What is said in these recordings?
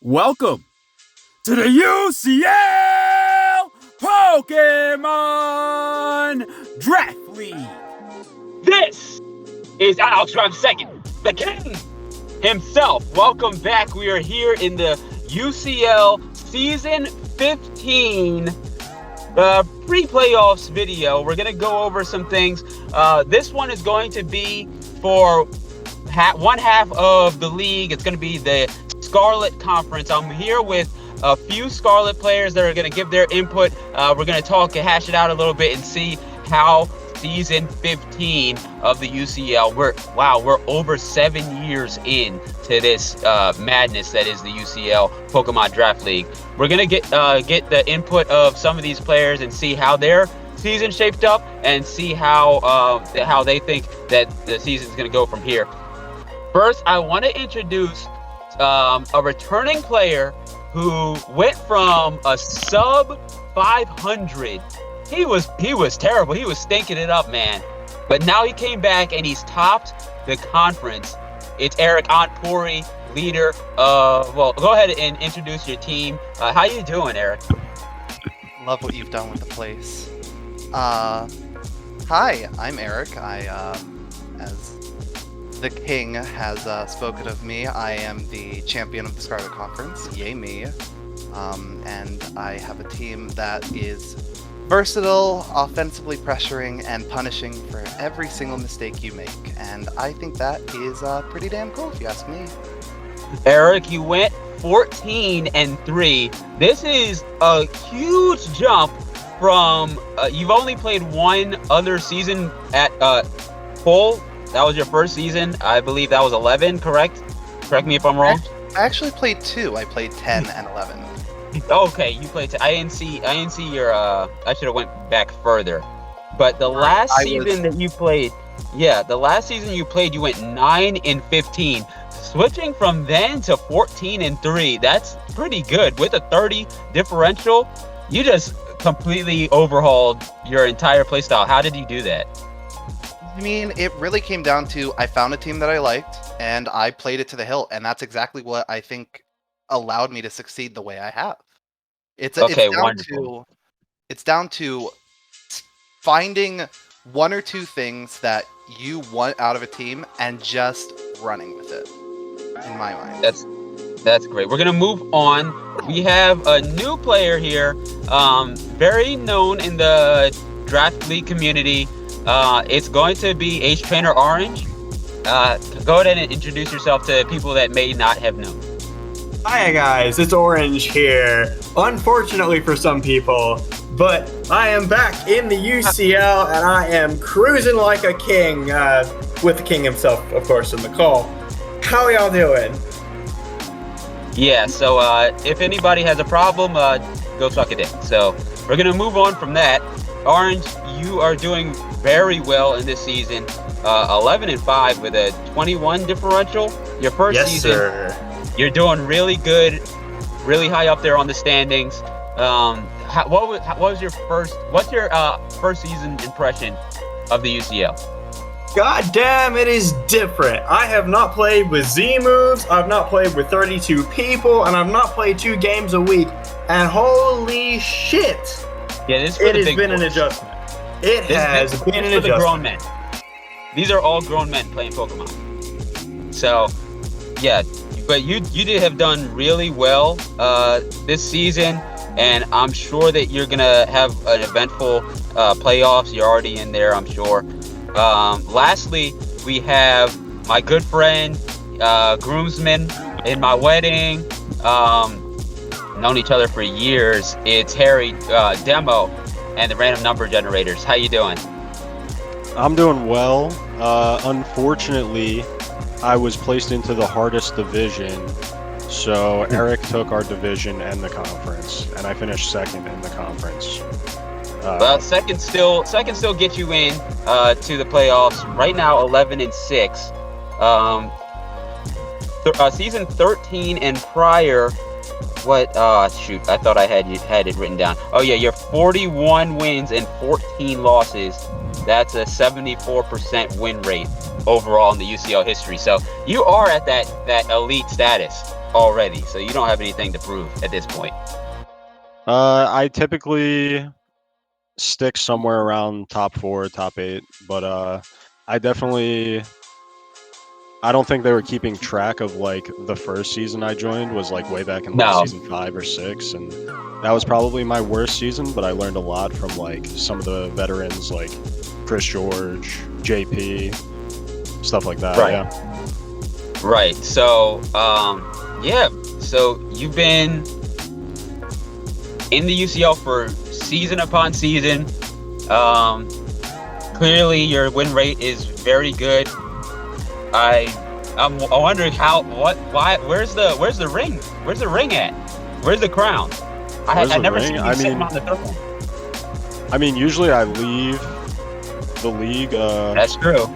Welcome to the UCL Pokemon Draft League. This is Alex Round Second, the king himself. Welcome back. We are here in the UCL Season 15 pre-playoffs video. We're going to go over some things. This one is going to be for one half of the league. It's going to be the Scarlet Conference. I'm here with a few Scarlet players that are going to give their input. We're going to talk and hash it out a little bit and see how season 15 of the UCL. We're over 7 years in to this madness that is the UCL Pokemon Draft League. We're going to get the input of some of these players and see how their season shaped up and see how they think that the season is going to go from here. First, I want to introduce a returning player who went from a sub 500. He was terrible. He was stinking it up, man. But now he came back and he's topped the conference. It's Eric Anpori, leader of. Well, go ahead and introduce your team. How you doing, Eric? Love what you've done with the place. Hi, I'm Eric. As the king has spoken of me, I am the champion of the Scarlet Conference. Yay me. And I have a team that is versatile, offensively pressuring, and punishing for every single mistake you make. And I think that is pretty damn cool, if you ask me. Eric, you went 14-3. This is a huge jump from you've only played one other season at full. That was your first season. I believe that was 11, correct? Correct me if I'm wrong. I actually played two. I played 10 and 11. Okay, you played 10. I didn't see your I should have went back further. But the last season that you played, the last season you played, you went 9-15. Switching from then to 14-3, that's pretty good. With a 30 differential, you just completely overhauled your entire playstyle. How did you do that? I mean, it really came down to I found a team that I liked, and I played it to the hilt, and that's exactly what I think allowed me to succeed the way I have. It's down to finding one or two things that you want out of a team and just running with it, in my mind. That's great. We're gonna move on. We have a new player here, very known in the draft league community. It's going to be H Trainer Orange. Go ahead and introduce yourself to people that may not have known. Hi guys, it's Orange here. Unfortunately for some people, but I am back in the UCL and I am cruising like a king, with the king himself, of course, in the call. How y'all doing? Yeah, so if anybody has a problem, go suck a dick. So we're gonna move on from that. Orange, you are doing very well in this season. 11-5 with a 21 differential. Your first season, sir. You're doing really good, really high up there on the standings. What's your first season impression of the UCL? God damn, it is different. I have not played with Z moves, I've not played with 32 people, and I've not played 2 games a week. And holy shit! Yeah, it has been an adjustment. It has been an adjustment. The grown men. These are all grown men playing Pokemon. So, yeah, but you did have done really well this season, and I'm sure that you're gonna have an eventful playoffs. You're already in there, I'm sure. Lastly, we have my good friend, groomsman in my wedding. Known each other for years. It's Harry, Demo, and the random number generators. How you doing? I'm doing well. Unfortunately, I was placed into the hardest division. So Eric took our division and the conference, and I finished second in the conference. Well, second still gets you in to the playoffs. Right now, 11-6. Season 13 and prior. What? Shoot! I thought I had it written down. Oh yeah, you're 41 wins and 14 losses. That's a 74% win rate. overall in the UCL history. So you are at that elite status already. So you don't have anything to prove at this point. I typically stick somewhere around top 4, top 8, but I don't think they were keeping track of like the first season I joined was like way back in like No. season 5 or 6, and that was probably my worst season, but I learned a lot from like some of the veterans like Chris George, JP, stuff like that. Right. Yeah. Right. So, yeah. So you've been in the UCL for season upon season. Clearly, your win rate is very good. I'm wondering where's the ring? Where's the ring at? Where's the crown? I never seen you sitting on the throne. I mean, usually I leave the league. That's true.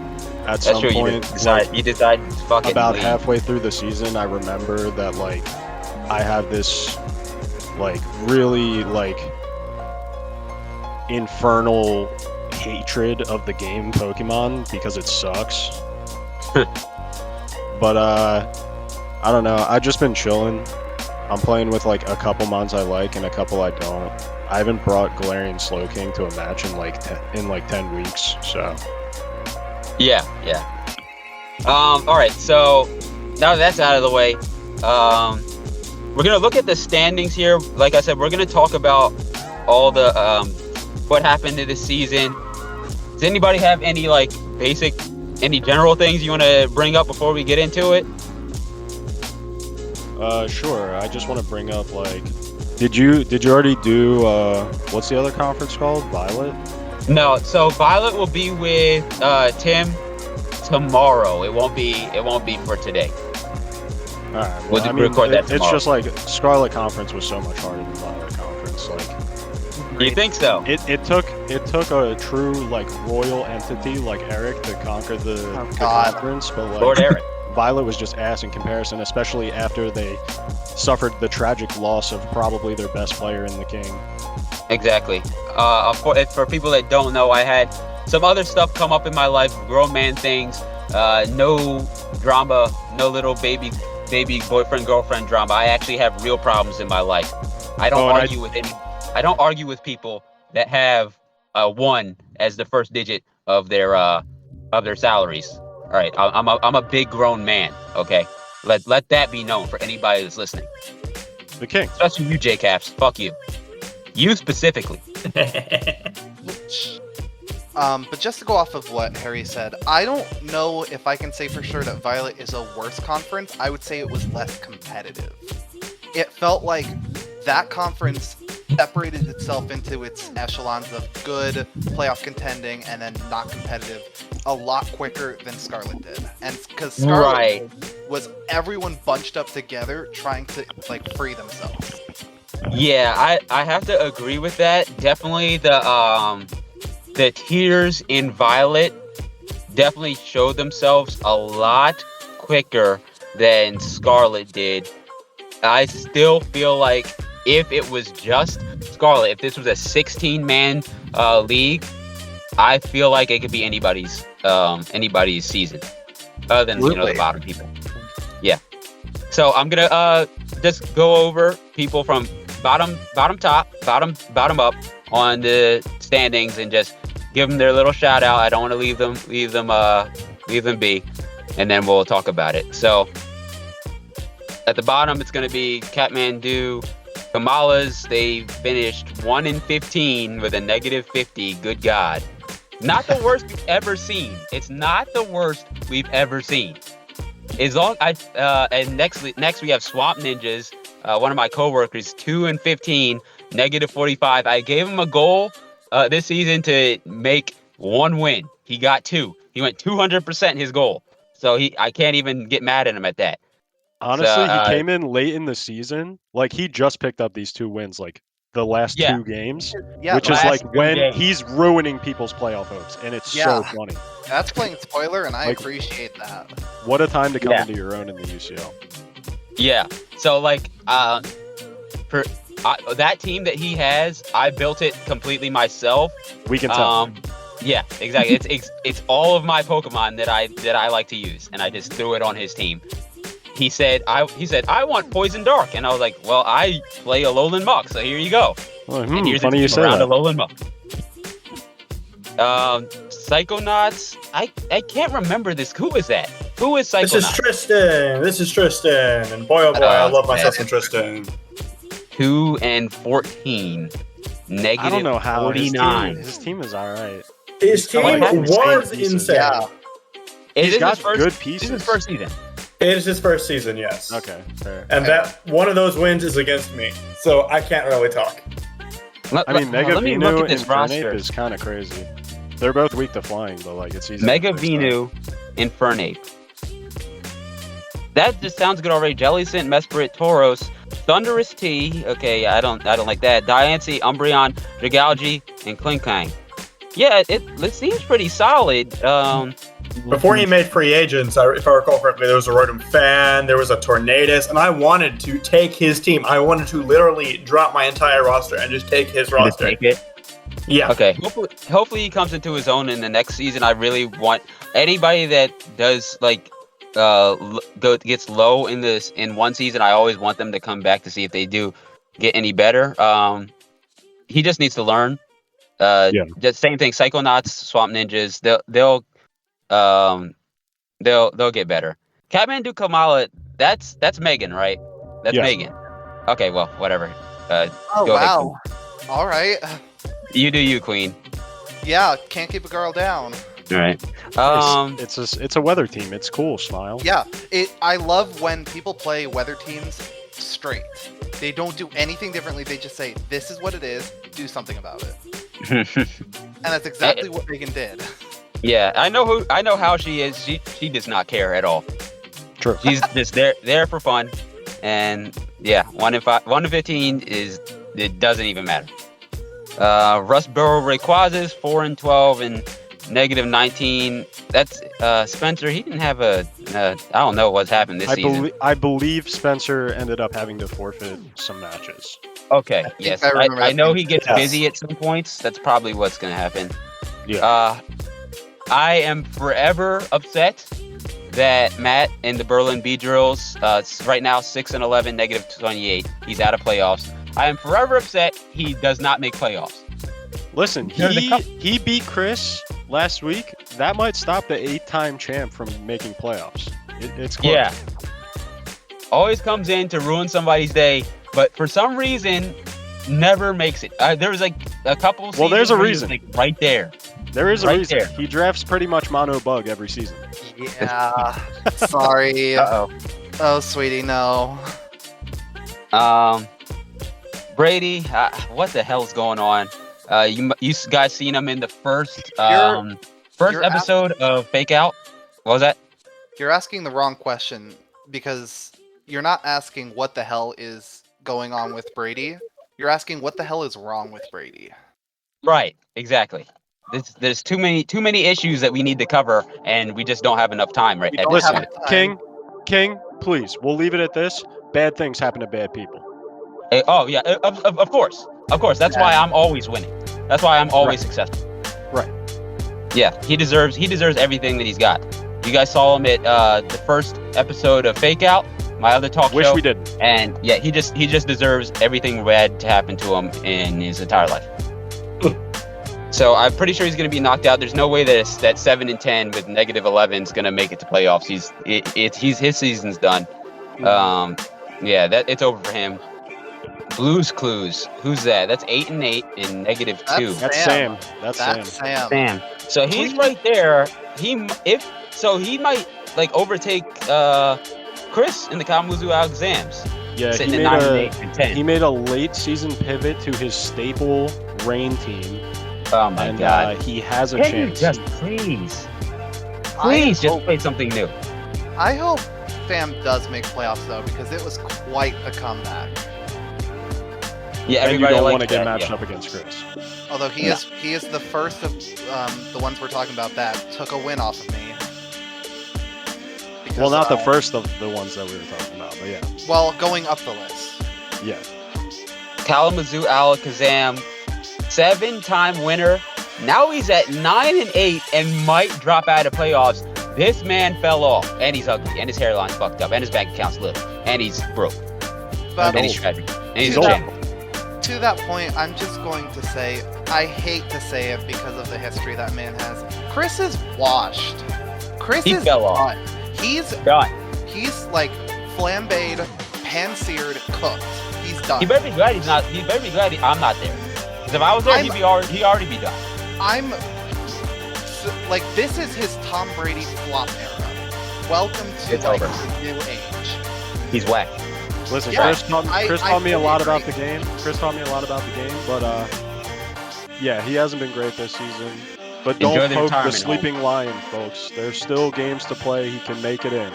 At some point, you decide fuck it. About and leave. halfway through the season, I remember that like I have this like really like infernal hatred of the game Pokemon because it sucks. But I don't know. I've just been chilling. I'm playing with like a couple mons I like and a couple I don't. I haven't brought Galarian Slowking to a match in like 10 weeks, so. Yeah. All right. So now that that's out of the way, we're gonna look at the standings here. Like I said, we're gonna talk about all the what happened to this season. Does anybody have any like any general things you want to bring up before we get into it? Sure. I just want to bring up like, did you already do what's the other conference called? Violet? No. So Violet will be with Tim tomorrow. It won't be for today. All right. We'll record that tomorrow. It's just like Scarlet Conference was so much harder than Violet Conference. Like, you think so? It took a true like royal entity like Eric to conquer the conference, but like Lord Eric. Violet was just ass in comparison, especially after they suffered the tragic loss of probably their best player in the King. Exactly. For people that don't know, I had some other stuff come up in my life, grown man things, no drama, no little baby boyfriend girlfriend drama. I actually have real problems in my life. I don't argue with people that have 1 as the first digit of their salaries. All right, I'm a big grown man. Okay, let that be known for anybody that's listening. The King, especially you, J-Caps. Fuck you. You specifically. But just to go off of what Harry said, I don't know if I can say for sure that Violet is a worse conference. I would say it was less competitive. It felt like that conference separated itself into its echelons of good playoff contending and then not competitive a lot quicker than Scarlet did. And because Scarlet was everyone bunched up together trying to like free themselves. Yeah, I have to agree with that. Definitely the tiers in Violet definitely showed themselves a lot quicker than Scarlet did. I still feel like if it was just Scarlet, if this was a 16-man league, I feel like it could be anybody's season, other than the bottom people. Yeah. So I'm gonna just go over people from bottom up on the standings and just give them their little shout out. I don't want to leave them be, and then we'll talk about it. So at the bottom, it's gonna be Kathmandu. Kamalas, they finished 1-15 with a -50. Good God. Not the worst we've ever seen. It's not the worst we've ever seen. And next we have Swamp Ninjas, one of my coworkers, 2-15, -45. I gave him a goal this season to make 1 win. He got 2. He went 200% his goal. So I can't even get mad at him at that. Honestly, he came in late in the season. Like, he just picked up these 2 wins, like, the last 2 games. Yeah, which is, like, when he's ruining people's playoff hopes, and it's so funny. That's playing spoiler, and I appreciate that. What a time to come into your own in the UCL. Yeah. So, like, for that team that he has, I built it completely myself. We can tell. Yeah, exactly. It's all of my Pokemon that I like to use, and I just threw it on his team. He said I want Poison Dark, and I was like, well, I play a Alolan Muck, so here you go. Well, And here's funny you a say round that. Alolan Muck. Psychonauts. I can't remember this. Who is that? Who is Psychonauts? This is Tristan. And boy, oh boy, I love myself some Tristan. 2 and 14. Negative I don't know how 49. his team is all right. His team was insane. Yeah. He's got good This pieces. is his first season. It is his first season, yes. Okay, fair. And that one of those wins is against me, so I can't really talk. I mean, Mega let me look Venu at this and roster. Fernape is kind of crazy. They're both weak to flying, but like it's easy. Mega Venu, Infernape. That just sounds good already. Jellicent, Mesprit, Tauros, Thunderous T. Okay, I don't like that. Diancie, Umbreon, Dragalge, and Klinkang. Yeah, it seems pretty solid. Before he made free agents, if I recall correctly, there was a Rotom Fan, there was a Tornadus, and I wanted to take his team. I wanted to literally drop my entire roster and just take his roster. Take it. Yeah. Okay. Hopefully he comes into his own in the next season. I really want anybody that does like gets low in one season. I always want them to come back to see if they do get any better. He just needs to learn. Just same thing. Psychonauts, Swamp Ninjas. They'll get better. Catmandu Kamala. That's Megan, right? That's Yes. Megan. Okay. Well, whatever. Oh, Go ahead, wow. All right. You do you, Queen. Yeah, can't keep a girl down. All right. It's a weather team. It's cool. Smile. Yeah, I love when people play weather teams straight. They don't do anything differently. They just say, this is what it is, do something about it. And that's exactly what Megan did. Yeah, I know how she is. She does not care at all. True. She's just there for fun. And yeah, 1 to 15 it doesn't even matter. Rustboro Rayquazas 4 and 12 and negative 19. That's Spencer. He didn't have I don't know what's happened this season. I believe Spencer ended up having to forfeit some matches. Okay, yes. I remember I that know being- he gets Yes. busy at some points. That's probably what's going to happen. Yeah. I am forever upset that Matt in the Berlin B drills right now 6 and 11, negative 28. He's out of playoffs. I am forever upset he does not make playoffs. Listen, No, the he beat Chris last week. That might stop the 8-time champ from making playoffs. It's close. Yeah. Always comes in to ruin somebody's day, but for some reason never makes it. There was like a couple seasons there's a where he was, reason. like right there. There is a Right reason. there. He drafts pretty much mono bug every season. Yeah, sorry. Uh-oh. Oh, sweetie, no. Brady, what the hell's going on? You guys seen him in the first you're episode of Fake Out? What was that? You're asking the wrong question because you're not asking what the hell is going on with Brady. You're asking what the hell is wrong with Brady. Right, exactly. There's too many issues that we need to cover, and we just don't have enough time. Right? We don't Listen, have time. King, please, we'll leave it at this. Bad things happen to bad people. Oh yeah, of course. That's why I'm always winning. That's why I'm always successful. Right. Yeah, he deserves everything that he's got. You guys saw him at the first episode of Fake Out, my other talk Wish show. we didn't. And yeah, he just deserves everything bad to happen to him in his entire life. So I'm pretty sure he's going to be knocked out. There's no way that 7 and 10 with negative 11 is going to make it to playoffs. His season's done. Yeah, it's over for him. Blues Clues. Who's that? That's 8 and 8 and negative 2. That's Sam. Sam. That's That's Sam. Sam. Damn. So he's right there. He might like overtake Chris in the Kalamazoo exams. Yeah, Sitting he at made 9 and a 8 and 10. he made a late season pivot to his staple rain team, Oh my and god. he has a Can you chance. just please just play something new. I hope Sam does make playoffs though, because it was quite a comeback. Yeah, and you everybody don't likes want to get that, matched yeah. up against Chris. Although he is the first of the ones we're talking about that took a win off of me. Because, Well, not the first of the ones that we were talking about, but yeah. Well, going up the list. Yeah. Kalamazoo Alakazam, 7-time winner, Now he's at 9-8 and might drop out of playoffs. This man fell off, and he's ugly, and his hairline's fucked up, and his bank account's little, and he's broke, But and he's tragic, and he's to, a that, champ. to that point, I'm just going to say, I hate to say it because of the history that man has. Chris is washed. Chris He is fell off. done. He's Done. like flambéed, pan-seared, cooked. He's done. He better be glad he's not. He better be glad I'm not there. Because if I was there, he'd already be done. Like, this is his Tom Brady flop era. Welcome to It's like over. the new age. He's whack. Listen, Yeah, Chris I taught me a fully lot agree. about the game. Chris taught me a lot about the game, but yeah, he hasn't been great this season. But Enjoy don't the poke the retirement sleeping lion, folks. There's still games to play. He can make it in.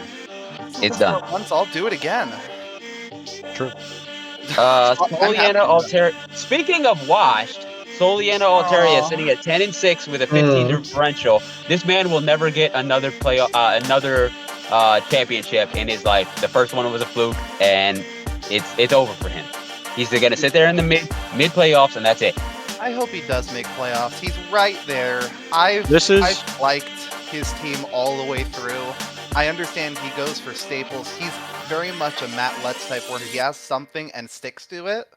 It's done. Once I'll do it again. True. Soliana Alteri. Speaking of washed, Soliana Alteri is sitting at 10-6 with a 15 differential. This man will never get another championship in his life. The first one was a fluke, and it's over for him. He's gonna sit there in the mid playoffs, and that's it. I hope he does make playoffs. He's right there. I've liked his team all the way through. I understand he goes for staples. He's very much a Matt Letts type where he has something and sticks to it.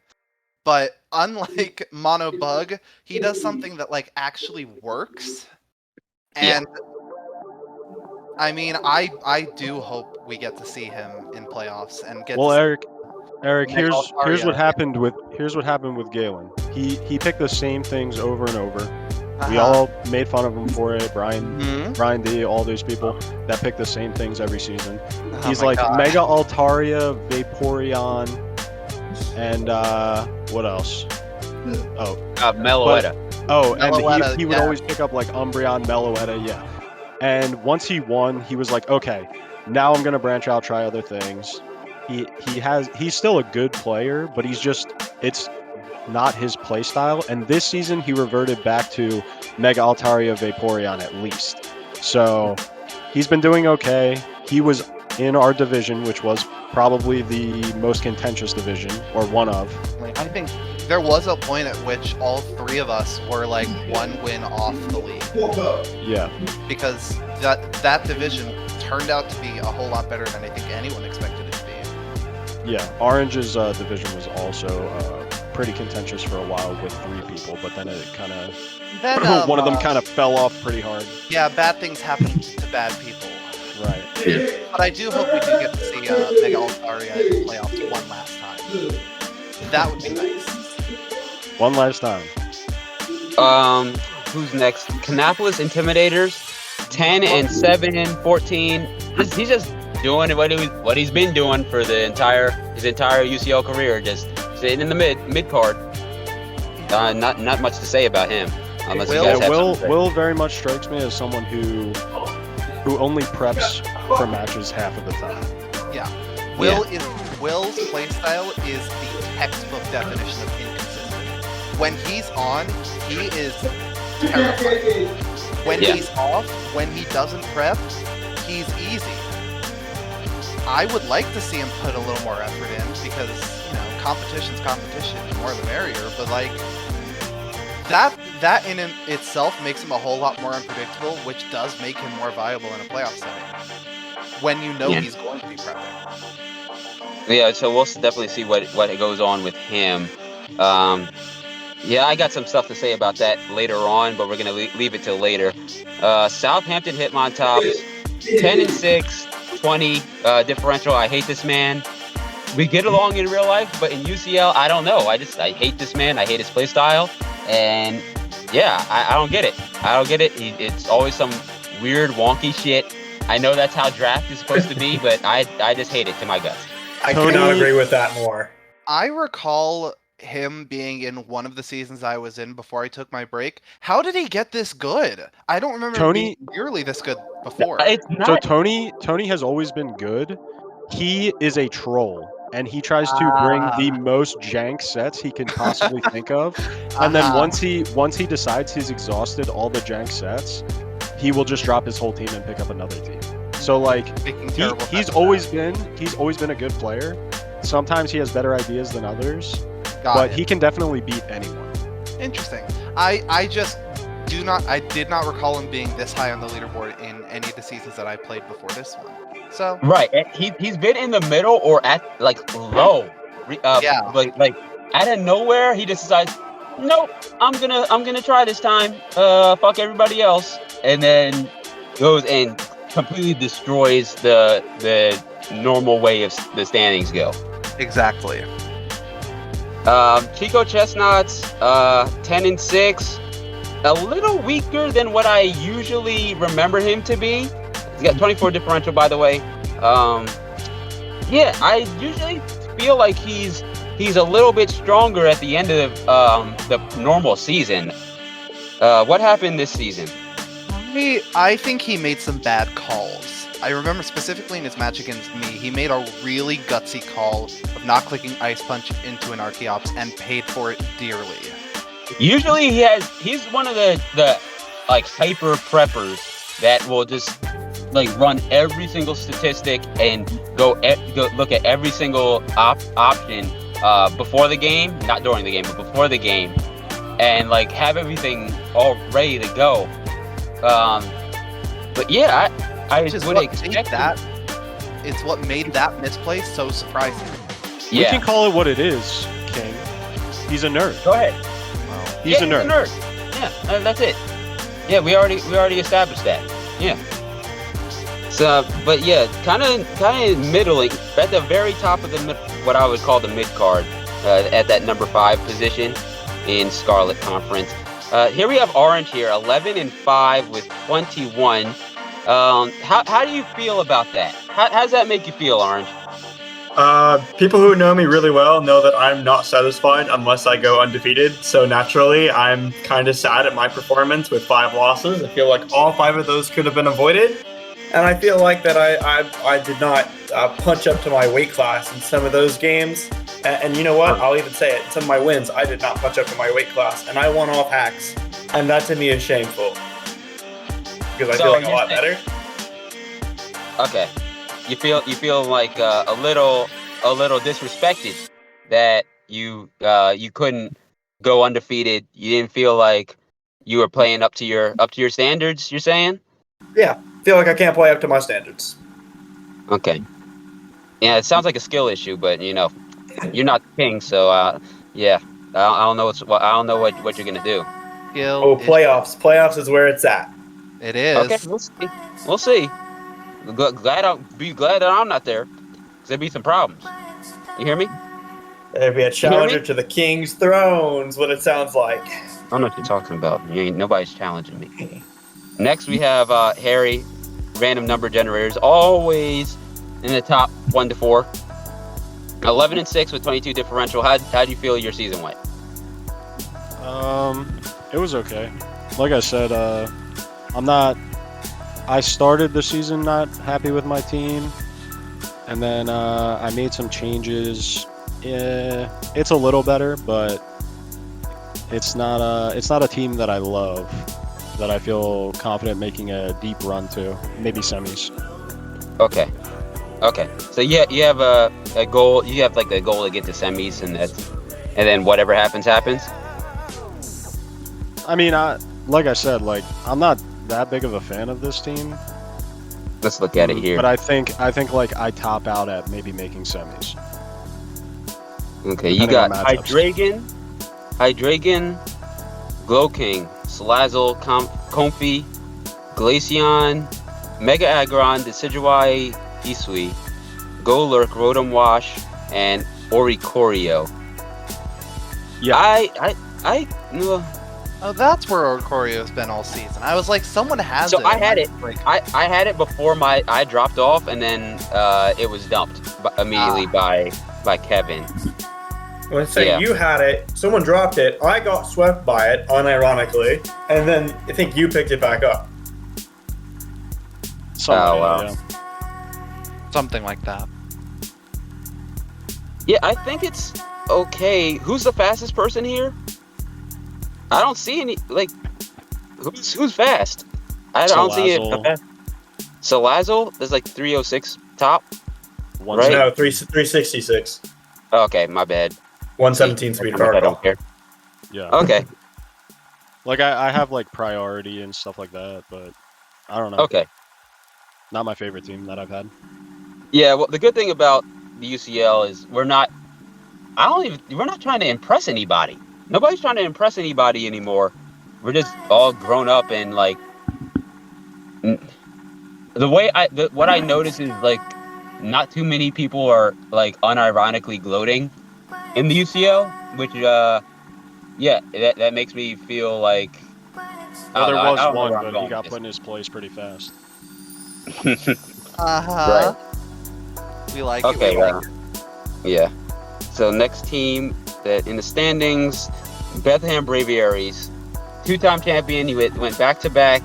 But unlike Mono Bug, he does something that like actually works. And I mean, I do hope we get to see him in playoffs and get. Well, to Eric, Mega here's Altaria. what happened with Galen. He picked the same things over and over. We Uh-huh. all made fun of him for it. Brian D, all those people that pick the same things every season. Oh He's my like God. Mega Altaria, Vaporeon, and what else? Meloetta. Oh, and Meloetta, he would yeah. always pick up like Umbreon, Meloetta, yeah. And once he won, he was like, okay, now I'm gonna branch out, try other things. He's still a good player, but it's not his play style. And this season he reverted back to Mega Altaria, Vaporeon at least. So he's been doing okay. He was in our division, which was probably the most contentious division, or one of. I think there was a point at which all three of us were like one win off the league Yeah. because that division turned out to be a whole lot better than I think anyone expected it to be. Yeah, Orange's division was also pretty contentious for a while with 3 people, but then it kind of Then one of them kind of fell off pretty hard. yeah, bad things happen to bad people. Right. But I do hope we do get to see Mega Altaria in the playoffs one last time. That would be nice. One last time. Who's next? Canapolis Intimidators, 10-7 and 14. He's just doing what he's been doing for his entire UCL career, just sitting in the mid card. Not much to say about him, unless you guys have something to say. Will very much strikes me as someone who only preps for matches half of the time. Yeah. Will's playstyle is the textbook definition of inconsistent. When he's on, he is terrifying. When he's off, when he doesn't prep, he's easy. I would like to see him put a little more effort in because, competition's competition, the more the merrier, but like that in itself makes him a whole lot more unpredictable, which does make him more viable in a playoff setting. When you know he's going to be prepping. Yeah, so we'll definitely see what goes on with him. I got some stuff to say about that later on, but we're gonna leave it till later. Southampton Hitmontop's 10-6, 20 differential. I hate this man. We get along in real life, but in UCL, I don't know. I hate this man. I hate his play style, and I don't get it. It's always some weird wonky shit. I know that's how draft is supposed to be, but I just hate it to my guts. I cannot agree with that more. I recall him being in one of the seasons I was in before I took my break. How did he get this good? I don't remember being nearly this good before. So Tony has always been good. He is a troll, and he tries to bring the most jank sets he can possibly think of. And then once he decides he's exhausted all the jank sets, he will just drop his whole team and pick up another team. So like he's always been a good player. Sometimes he has better ideas than others, but he can definitely beat anyone. Interesting. I just did not recall him being this high on the leaderboard in any of the seasons that I played before this one. So Right. And he's been in the middle or at like low. Yeah. Like out of nowhere, he just decides, nope, I'm gonna try this time. Fuck everybody else, and then goes and completely destroys the normal way of the standings go. exactly. Chico Chestnuts, 10-6, a little weaker than what I usually remember him to be. He's got 24 differential, by the way. Yeah, I usually feel like he's a little bit stronger at the end of the normal season. What happened this season? I think he made some bad calls. I remember specifically in his match against me, he made a really gutsy call of not clicking Ice Punch into an Archeops and paid for it dearly. Usually he's one of the like hyper preppers that will just like run every single statistic and go look at every single option before the game, not during the game, but before the game, and like have everything all ready to go. But yeah, I would expect that. It's what made that misplay so surprising. Yeah. We can call it what it is, King. He's a nerd. Go ahead. He's a nerd. Yeah, that's it. Yeah, we already established that. Yeah. So, but yeah, kind of middling at the very top of the what I would call the mid card, at that number 5 position in Scarlet Conference. Here we have Orange here, 11-5 with 21. How do you feel about that? How does that make you feel, Orange? People who know me really well know that I'm not satisfied unless I go undefeated. So naturally, I'm kind of sad at my performance with 5 losses. I feel like all 5 of those could have been avoided. And I feel like that I did not punch up to my weight class in some of those games. And you know what? I'll even say it. In some of my wins, I did not punch up to my weight class. And I won off hacks. And that to me is shameful. Because I feel like a lot better. Okay. You feel like a little disrespected that you couldn't go undefeated. You didn't feel like you were playing up to your standards, you're saying? Yeah. Feel like I can't play up to my standards. Okay. Yeah, it sounds like a skill issue, but you know, you're not the king, so yeah. I don't know what you're gonna do. Playoffs. Playoffs is where it's at. It is. Okay, we'll see. Glad that I'm not there. 'Cause there'd be some problems. You hear me? There'd be a challenger to the king's thrones. What it sounds like. I don't know what you're talking about. Nobody's challenging me. Next we have Harry, random number generators, always in the top 1 to 4. 11-6 with 22 differential. How do you feel your season went? It was okay. Like I said, I started the season not happy with my team, and then I made some changes. It's a little better, but it's not a team that I love, that I feel confident making a deep run to, maybe semis. Okay. So yeah, you have a goal. You have like a goal to get to semis, and then whatever happens. I mean, like I said, like I'm not that big of a fan of this team. Let's look at it here. But I think like I top out at maybe making semis. Okay, you got Hydreigon, Glow King, Salazzle, Comfy, Glaceon, Mega Aggron, Decidueye, Hisui, Golurk, Rotom Wash, and Oricorio. Yeah. Oh, that's where Oricorio's been all season. I was like, someone has it. So I had it. Like, I had it before I dropped off, and then it was dumped immediately by Kevin. When I say you had it, someone dropped it, I got swept by it, unironically, and then I think you picked it back up. Yeah. something like that. Yeah, I think it's okay. Who's the fastest person here? I don't see any, like, who's fast? I don't see it. Salazzle is like 306 top, right? No, 366. Okay, my bad. 117 speed power. I don't care. Yeah. Okay. Like I have like priority and stuff like that, but I don't know. Okay. Not my favorite team that I've had. Yeah. Well, the good thing about the UCL is we're not trying to impress anybody. Nobody's trying to impress anybody anymore. We're just all grown up and like what I notice is like not too many people are like unironically gloating in the UCL, which yeah, that makes me feel like Well, there was I don't know one, where I'm but he going got with put in his place pretty fast. this. Uh-huh. We like it. Okay. We like it. Yeah. So next team that in the standings, Bethlehem Braviaries, two-time champion. He went back to back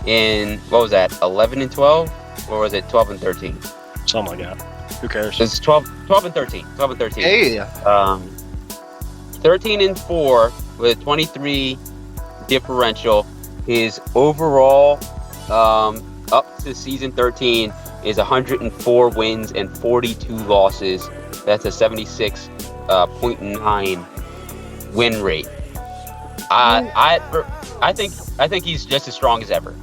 in what was that? 11 and 12, or was it 12 and 13? Something like that. Who cares? It's 12 and 13. 12 and 13. Hey. 13 and 4 with a 23 differential. His overall up to season 13 is 104 wins and 42 losses. That's a 76.9 win rate. I think he's just as strong as ever.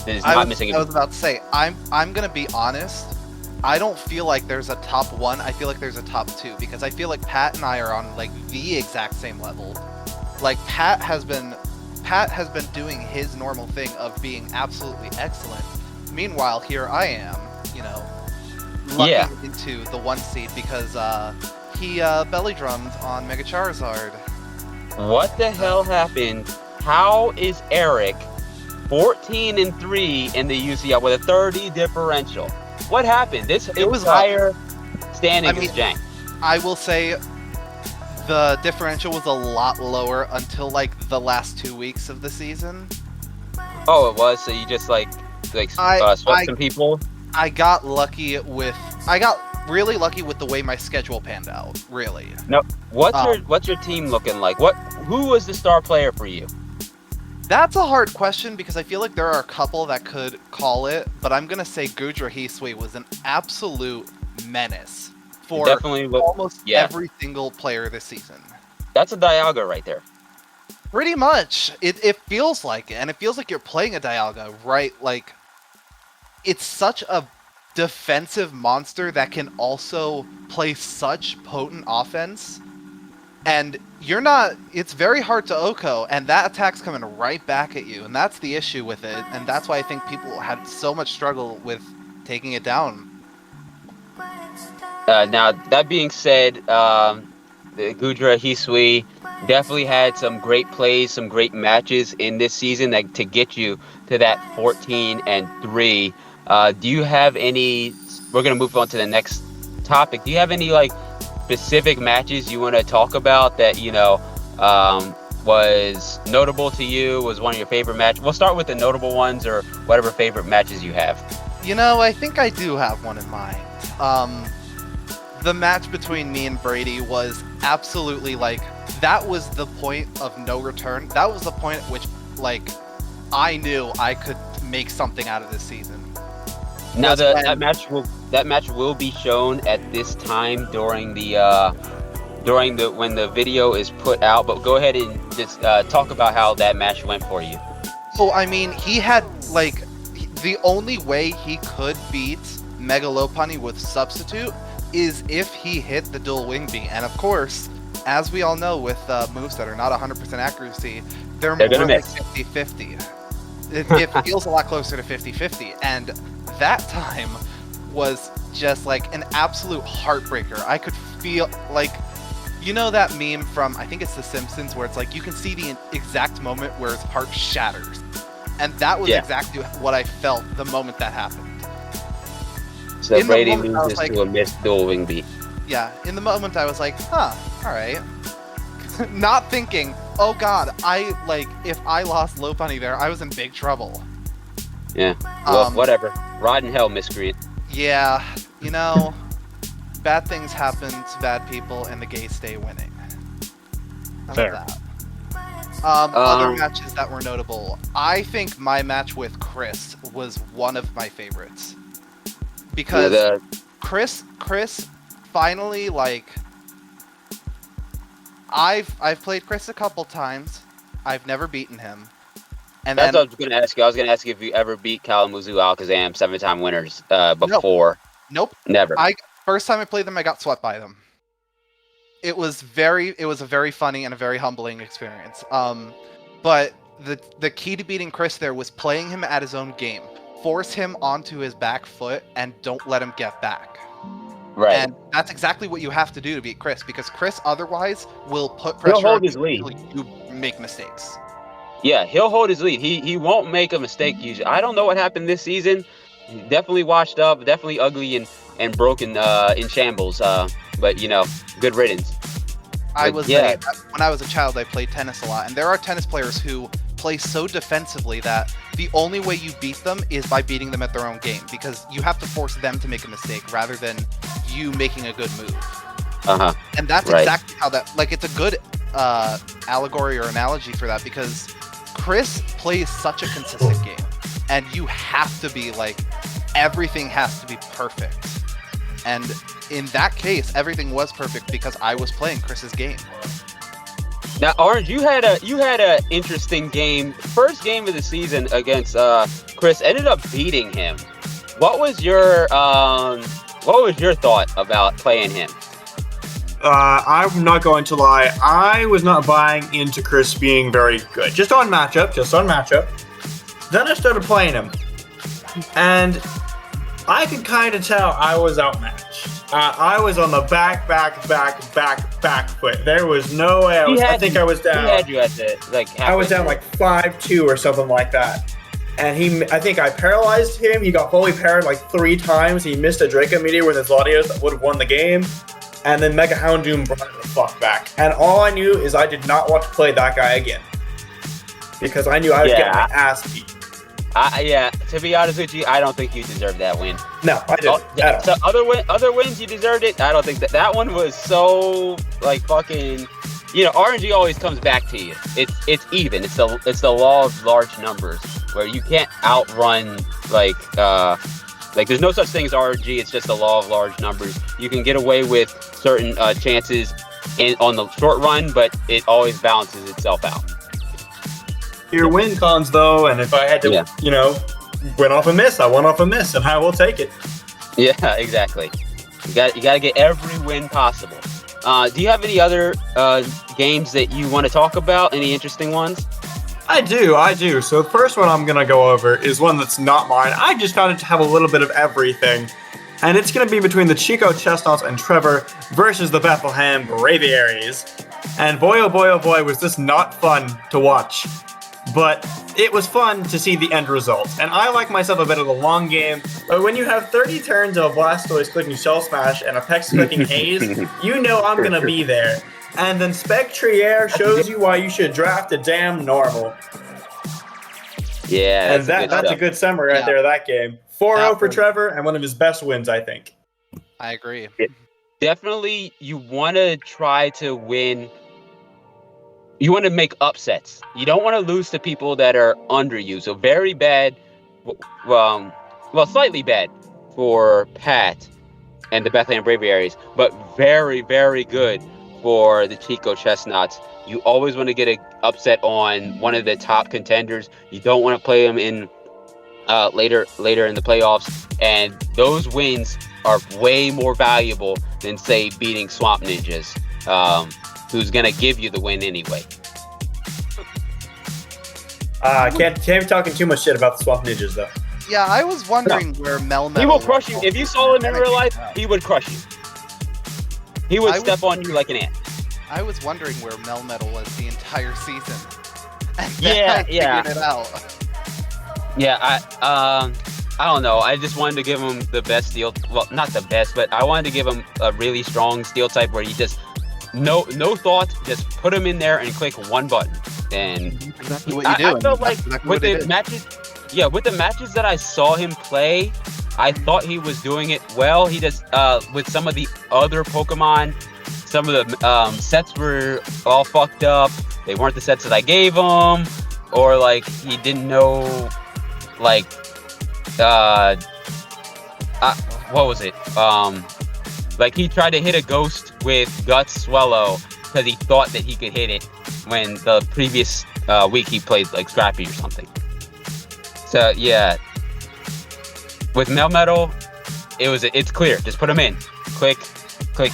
He's not missing. I was about to say, I'm gonna be honest. I don't feel like there's a top one. I feel like there's a top two because I feel like Pat and I are on like the exact same level. Like Pat has been doing his normal thing of being absolutely excellent. Meanwhile, here I am, lucking into the 1 seed because he belly drummed on Mega Charizard. What the hell happened? How is Eric 14 and 3 in the UCL with a 30 differential? What happened? This entire standing is jank. I will say the differential was a lot lower until like the last 2 weeks of the season. Oh, it was. So you just swept some people. I got really lucky with the way my schedule panned out. Really. No. What's your team looking like? Who was the star player for you? That's a hard question because I feel like there are a couple that could call it, but I'm gonna say Gudra Hisui was an absolute menace for almost every single player this season. That's a Dialga right there. Pretty much. It feels like it, and it feels like you're playing a Dialga, right? Like, it's such a defensive monster that can also play such potent offense. And it's very hard to OHKO, and that attack's coming right back at you, and that's the issue with it, and that's why I think people had so much struggle with taking it down. Now, that being said, the Gudra Hisui definitely had some great plays, some great matches in this season to get you to that 14 and 3. Do you have any? We're gonna move on to the next topic. Do you have any specific matches you want to talk about that was notable to you? Was one of your favorite matches? We'll start with the notable ones or whatever favorite matches you have. I think I do have one in mind. The match between me and Brady was absolutely that was the point of no return. That was the point at which I knew I could make something out of this season. Now that match will be shown at this time during when the video is put out. But go ahead and just talk about how that match went for you. Well, I mean, he had the only way he could beat Mega Lopunny with Substitute is if he hit the dual wing beat, and of course, as we all know, with moves that are not 100% accuracy, they're more like 50-50. It feels a lot closer to 50-50, and that time was just an absolute heartbreaker. I could feel that meme from, I think it's The Simpsons, where it's you can see the exact moment where his heart shatters, and that was exactly what I felt the moment that happened. So Brady loses to a missed dual wing beat. Yeah, in the moment I was alright. Not thinking, oh god, if I lost Lopunny there, I was in big trouble. Yeah, well, whatever. Rot in hell, miscreant. Yeah, bad things happen to bad people, and the gays stay winning. Fair. Other matches that were notable. I think my match with Chris was one of my favorites. Because Chris finally, I've played Chris a couple times, I've never beaten him. And That's then what I was going to ask you. I was going to ask you if you ever beat Kalamazoo Alakazam 7-time winners before. nope. Never. First time I played them, I got swept by them. It was a very funny and a very humbling experience. But the key to beating Chris there was playing him at his own game. Force him onto his back foot and don't let him get back. Right. And that's exactly what you have to do to beat Chris, because Chris otherwise will put pressure He'll hold on his you lead. until you make mistakes. Yeah, he'll hold his lead. He won't make a mistake usually. I don't know what happened this season. Definitely washed up, definitely ugly and broken in shambles. But good riddance. When I was a child, I played tennis a lot, and there are tennis players who play so defensively that the only way you beat them is by beating them at their own game, because you have to force them to make a mistake rather than you making a good move. Uh-huh. And that's Right. exactly how it's a good allegory or analogy for that, because Chris plays such a consistent game, and you have to be everything has to be perfect. And in that case, everything was perfect because I was playing Chris's game. Now, Orange, you had a interesting game. First game of the season against Chris. Ended up beating him. What was your thought about playing him? I'm not going to lie. I was not buying into Chris being very good. Just on matchup. Then I started playing him. And I could kind of tell I was outmatched. I was on the back foot. There was no way. I think I was down. He had you at the I was down 5-2 or something like that. And I think I paralyzed him. He got fully parried 3 times. He missed a Draco Meteor with his Latios that would have won the game. And then Mega Houndoom brought it the fuck back. And all I knew is I did not want to play that guy again. Because I knew I was getting my ass beat. To be honest with you, I don't think you deserved that win. No, I didn't. At all. So other wins you deserved it. I don't think that one was so fucking. RNG always comes back to you. It's even. It's the law of large numbers where you can't outrun there's no such thing as RNG. It's just the law of large numbers. You can get away with certain chances on the short run, but it always balances itself out. Your win cons though, and if I had to, win off a miss, I won off a miss, and I will take it. Yeah, exactly. You got to get every win possible. Do you have any other games that you want to talk about? Any interesting ones? I do. So the first one I'm going to go over is one that's not mine. I just found it to have a little bit of everything. And it's going to be between the Chico Chestnuts and Trevor versus the Bethlehem Braviaries. And boy, oh boy, was this not fun to watch. But it was fun to see the end result. And I like myself a bit of the long game, but when you have 30 turns of a Blastoise clicking Shell Smash and a Pex clicking Haze, you know I'm going to be there. And then Spectrier shows you why you should draft a damn normal. Yeah, and that's a good summary right there of that game. 4-0 for Trevor, and one of his best wins, I think. I agree. Definitely, you want to try to win. You want to make upsets. You don't want to lose to people that are under you. So very bad, slightly bad for Pat and the Bethlehem Braviaries, but very, very good for the Chico Chestnuts. You always want to get an upset on one of the top contenders. You don't want to play them in later in the playoffs, and those wins are way more valuable than, say, beating Swamp Ninjas, who's going to give you the win anyway. Can't be talking too much shit about the Swamp Ninjas, though. Yeah, I was wondering where Melmetal... He will crush you. If you saw him in real life, he would crush you. He would step on you like an ant. I was wondering where Melmetal was the entire season. And then I figured it out. Yeah, I don't know. I just wanted to give him the best steel. Well, not the best, but I wanted to give him a really strong steel type where you just no thought, just put him in there and click one button. And exactly what you do. I felt like with the matches, with the matches that I saw him play, I thought he was doing it well. He just with some of the other Pokemon, some of the sets were all fucked up. They weren't the sets that I gave him, or he didn't know, what was it? He tried to hit a ghost with Guts Swallow because he thought that he could hit it when the previous week he played like Scrappy or something. So yeah, with Melmetal, it's clear. Just put him in. Click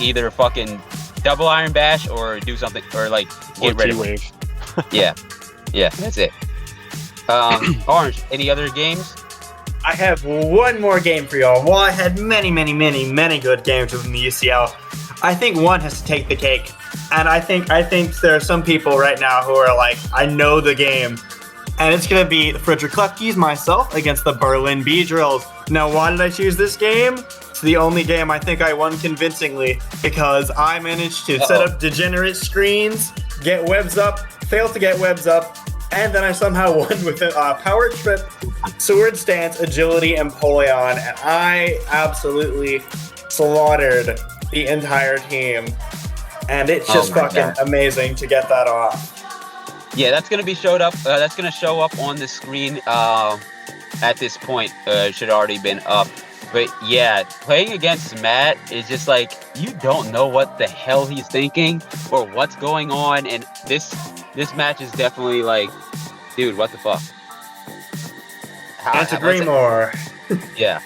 either fucking double Iron Bash or do something or like get rid of him. Yeah, that's it. Orange, any other games? I have one more game for y'all. While I had many good games within the UCL, I think one has to take the cake. And I think there are some people right now who are like, I know the game. And it's going to be the Frederick Klefkes, myself, against the Berlin Beedrills. Now, why did I choose this game? It's the only game I think I won convincingly because I managed to set up degenerate screens, get webs up, fail to get webs up, and then I somehow won with a power trip, sword stance, agility, and Empoleon, and I absolutely slaughtered the entire team. And it's just fucking amazing to get that off. Yeah, that's gonna be showed up. That's gonna show up on the screen at this point. It should already been up. But yeah, playing against Matt is just like you don't know what the hell he's thinking or what's going on, and this match is definitely like, dude, what the fuck? Can't agree more. Yeah,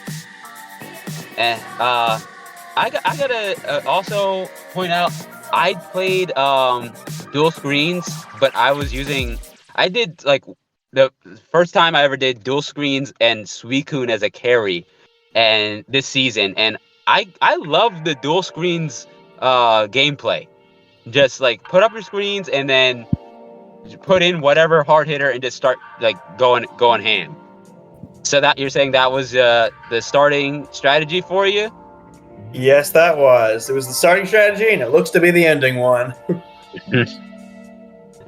and I gotta also point out I played dual screens, but I did like the first time I ever did dual screens and Suicune as a carry, and this season, and I love the dual screens gameplay. Just like put up your screens and then put in whatever hard hitter and just start like going ham. So that you're saying that was the starting strategy for you? Yes, that was. It was the starting strategy, and it looks to be the ending one.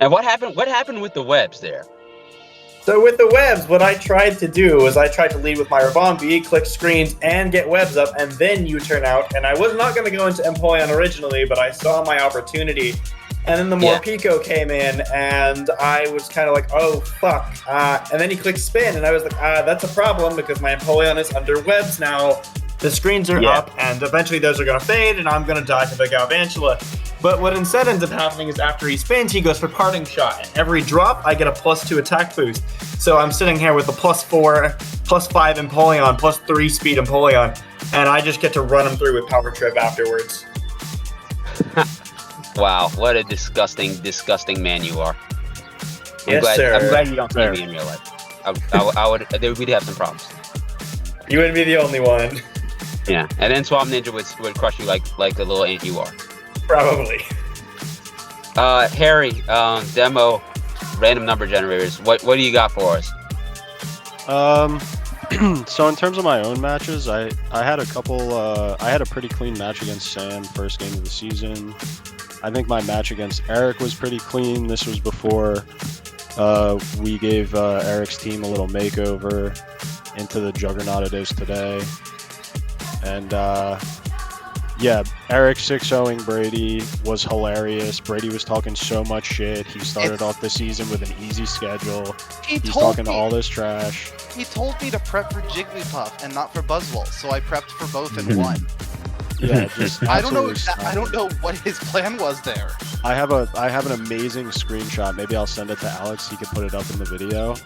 And what happened with the webs there? So with the webs, what I tried to do was I tried to lead with my Ravombi, click screens, and get webs up, and then U-turn out. And I was not going to go into Empoleon originally, but I saw my opportunity. And then the Morpeko came in, and I was kind of like, oh, fuck. And then he clicked spin, and I was like, that's a problem because my Empoleon is under webs now. The screens are up, and eventually those are going to fade, and I'm going to die to the Galvantula. But what instead ends up happening is after he spins, he goes for Parting Shot. And every drop, I get a +2 attack boost. So I'm sitting here with a +4, +5 Empoleon, +3 speed Empoleon, and I just get to run him through with Power Trip afterwards. Wow, what a disgusting man you are. Sir. I'm glad you don't see me in real life. We'd have some problems. You wouldn't be the only one. Yeah, and then Swamp Ninja would crush you like the little ant you are. Probably. Harry, demo, random number generators. What do you got for us? So in terms of my own matches, I had a couple. I had a pretty clean match against Sam, first game of the season. I think my match against Eric was pretty clean. This was before we gave Eric's team a little makeover into the juggernaut it is today. And yeah, Eric 6-0ing Brady was hilarious. Brady was talking so much shit. He started off the season with an easy schedule. He's talking all this trash. He told me to prep for Jigglypuff and not for Buzzwole, so I prepped for both in one. Yeah, just I don't know what his plan was there. I have an amazing screenshot. Maybe I'll send it to Alex. He can put it up in the video.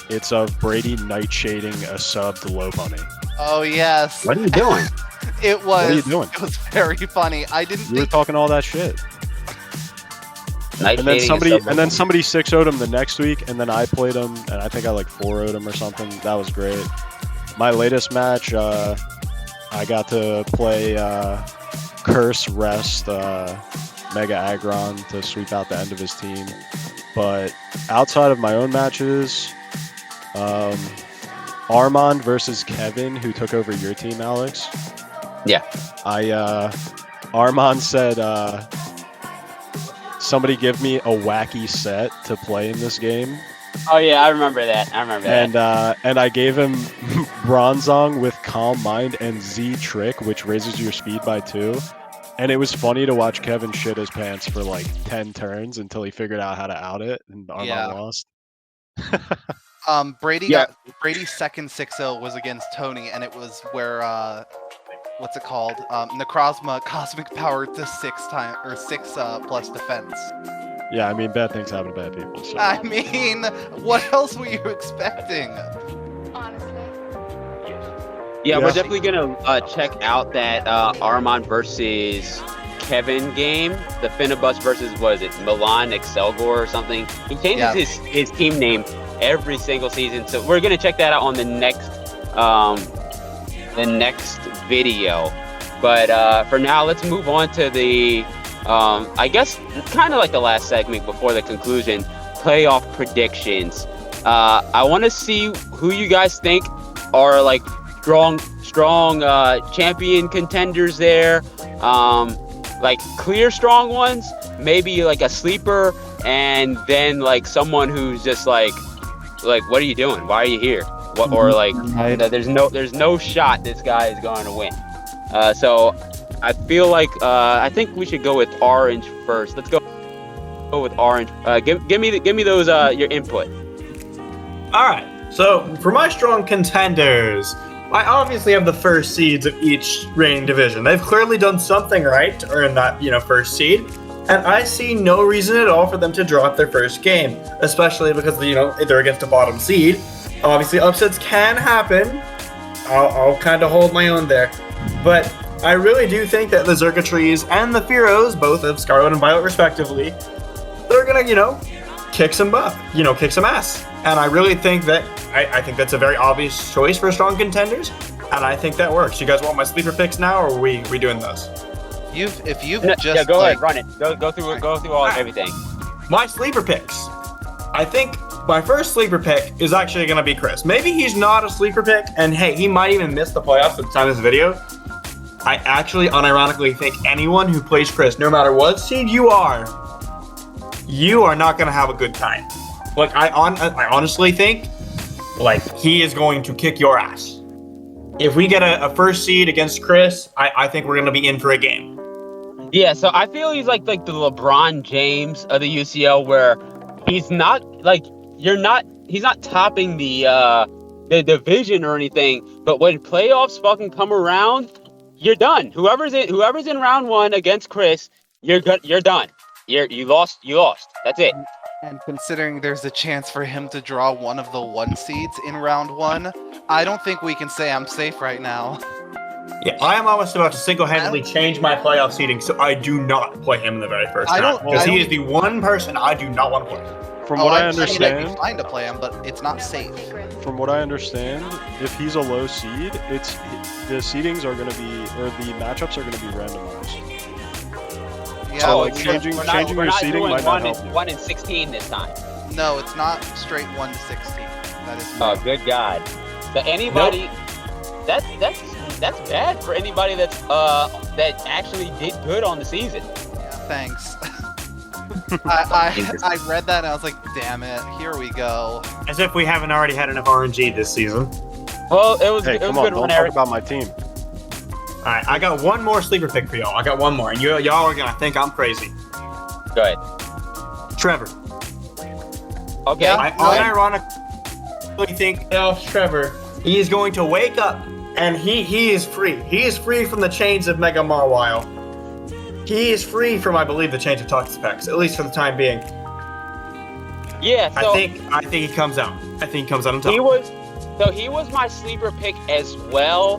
It's of Brady nightshading a subbed Lopunny. Oh yes. What are you doing? It was. What are you doing? It was very funny. I didn't. You were talking all that shit. And then somebody 6-0'd him the next week, and then I played him, and I think I like 4-0'd him or something. That was great. My latest match, I got to play Curse Rest Mega Aggron to sweep out the end of his team. But outside of my own matches, Armand versus Kevin, who took over your team, Alex. Yeah. Armand said, somebody give me a wacky set to play in this game. Oh yeah, I remember that. And I gave him Bronzong with Calm Mind and Z Trick, which raises your speed by 2. And it was funny to watch Kevin shit his pants for like 10 turns until he figured out how to out it, and Armand lost. Brady's second 6-0 was against Tony, and it was where what's it called? Necrozma Cosmic Power to 6 plus defense. Yeah, I mean, bad things happen to bad people. So. I mean, what else were you expecting? Yeah, Yeah. we're definitely gonna check out that Armand versus Kevin game, the Finibus versus what is it, Milan Excelgor or something. He changes Yeah. his team name every single season, so we're gonna check that out on the next video. But for now, let's move on to the I guess kind of like the last segment before the conclusion, playoff predictions. I want to see who you guys think are like strong champion contenders there. Like clear strong ones, maybe like a sleeper, and then like someone who's just like what are you doing? Why are you here? What, or like there's no shot this guy is going to win. So I feel like I think we should go with Orange first. Let's go with Orange. Give me those your input. All right. So for my strong contenders, I obviously have the first seeds of each reigning division. They've clearly done something right to earn that, first seed. And I see no reason at all for them to drop their first game, especially because, they're against a bottom seed. Obviously, upsets can happen. I'll kind of hold my own there. But I really do think that the Zergatrees and the Fearos, both of Scarlet and Violet respectively, they're going to, kick some butt, kick some ass. And I really think that, I think that's a very obvious choice for strong contenders. And I think that works. You guys want my sleeper picks now, or are we doing those? If you've just yeah, go ahead, run it. Go through all everything. My sleeper picks. I think my first sleeper pick is actually going to be Chris. Maybe he's not a sleeper pick, and hey, he might even miss the playoffs at the time of this video. I actually unironically think anyone who plays Chris, no matter what seed you are not going to have a good time. Like, I honestly think, he is going to kick your ass. If we get a first seed against Chris, I think we're going to be in for a game. Yeah, so I feel he's like the LeBron James of the UCL, where he's not he's not topping the division or anything, but when playoffs fucking come around, you're done. Whoever's in round one against Chris, you're done. You lost. That's it. And considering there's a chance for him to draw one of the 1 seeds in round 1, I don't think we can say I'm safe right now. Yeah, I am almost about to single-handedly change my playoff seeding, so I do not play him in the very first round. Because he is the one person I do not want to play. From what I It'd understand, be fine to play him, but it's not safe. From what I understand, if he's a low seed, the seedings are going to be, or the matchups are going to be randomized. Yeah, So like changing your seeding might not help you. 1 in 16 this time. No, it's not straight 1 to 16. That is Oh, good God! So anybody, that's bad for anybody that actually did good on the season. Yeah, thanks. I read that and I was like, damn it, here we go. As if we haven't already had enough RNG this season. Well, it was Hey, it was come a on, good don't one, talk Eric. about my team. All right, I got one more sleeper pick for y'all. I got one more, and y'all are going to think I'm crazy. Go ahead. Trevor. Okay. I unironically think Trevor, he is going to wake up, and he is free. He is free from the chains of Mega Marwile. He is free from, I believe, the chains of Toxic Specs, at least for the time being. Yeah. So I think he comes out. I think he comes out on top. he was my sleeper pick as well.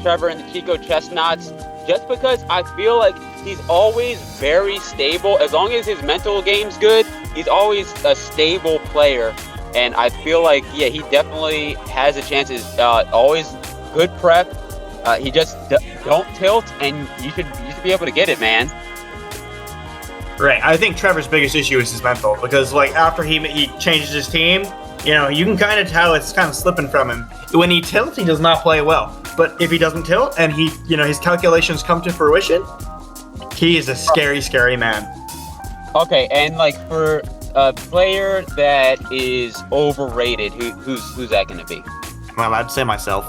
Trevor and the Chico Chestnuts, just because I feel like he's always very stable. As long as his mental game's good, he's always a stable player. And I feel like, yeah, he definitely has a chance. Always good prep. He just don't tilt, and you should be able to get it, man. Right. I think Trevor's biggest issue is his mental, because after he changes his team, you can kind of tell it's kind of slipping from him. When he tilts, he does not play well. But if he doesn't tilt and his calculations come to fruition, he is a scary, scary man. Okay, and for a player that is overrated, who's that going to be? Am I allowed to say myself?